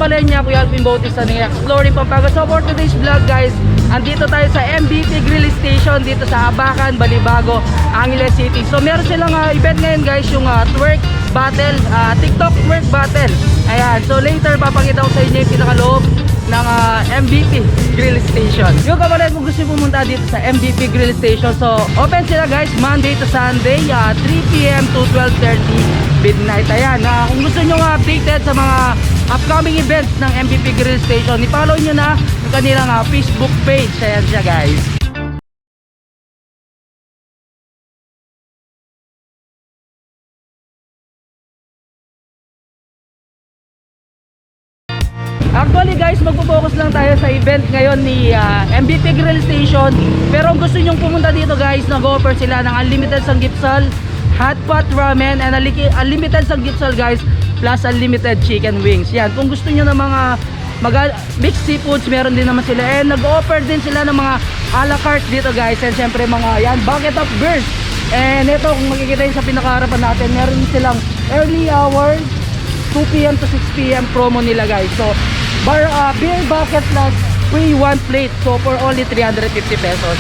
pala niya, Kuya Alvin Bautista ng Exploring Pampanga. So for today's vlog guys, andito tayo sa MVP Grill Station dito sa Abacan, Balibago, Angeles City. So meron silang event ngayon guys, yung twerk battle, TikTok twerk battle. Ayan, so later papakita ko sa inyo yung pinakaloob ng MVP Grill Station. Yung kabalan, kung gusto pumunta dito sa MVP Grill Station, so open sila guys Monday to Sunday, 3 PM to 12:30 midnight. Ayan, kung gusto nyo updated sa mga upcoming events ng MVP Grill Station, i-follow nyo na yung kanilang Facebook page. Ayan siya guys. Actually guys, magpo-focus lang tayo sa event ngayon ni MVP Grill Station. Pero kung gusto nyong pumunta dito guys, nag-offer sila ng unlimited sanggipsal, hot pot ramen, and unlimited sanggipsal guys, plus unlimited chicken wings. Yan, kung gusto nyo ng mga mixed seafoods, meron din naman sila. And nag-offer din sila ng mga a la carte dito guys. And syempre mga yan, bucket of beers. And ito, kung makikita yun sa pinakaharapan natin, meron silang early hours 2 PM to 6 PM promo nila guys. So beer bucket plus free one plate, so for only 350 pesos.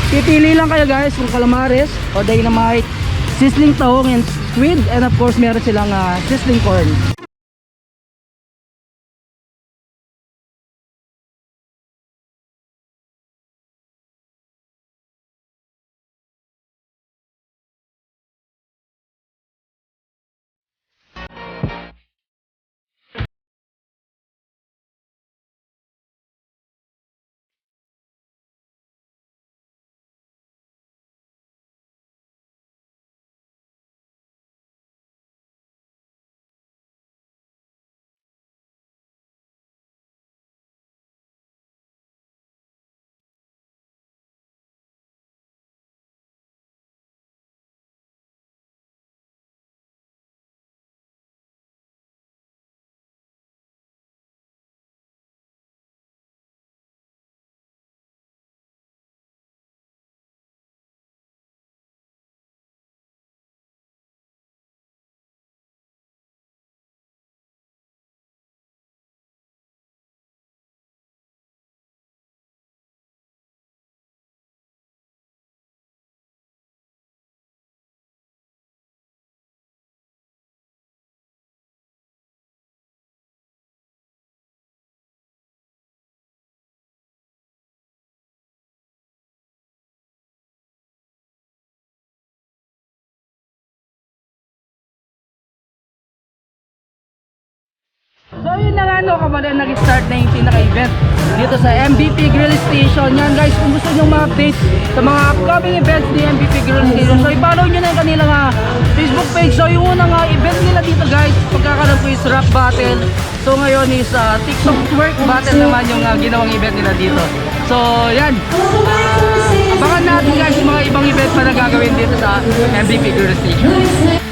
Pipili lang kayo guys kung calamares o dynamite, sizzling tahong and squid, and of course meron silang sizzling corn. So yun na nga kapag nag-start na yung pinaka-event dito sa MVP Grill Station. Yan guys, kung gusto nyo ma-update sa mga upcoming events ni MVP Grill Station, so i-follow nyo na yung kanilang Facebook page. So yung unang event nila dito guys, pagkakalam ko is rap battle. So ngayon is TikTok twerk battle naman yung ginawang event nila dito. So yan, abangan natin guys yung mga ibang event pa na gagawin dito sa MVP Grill Station.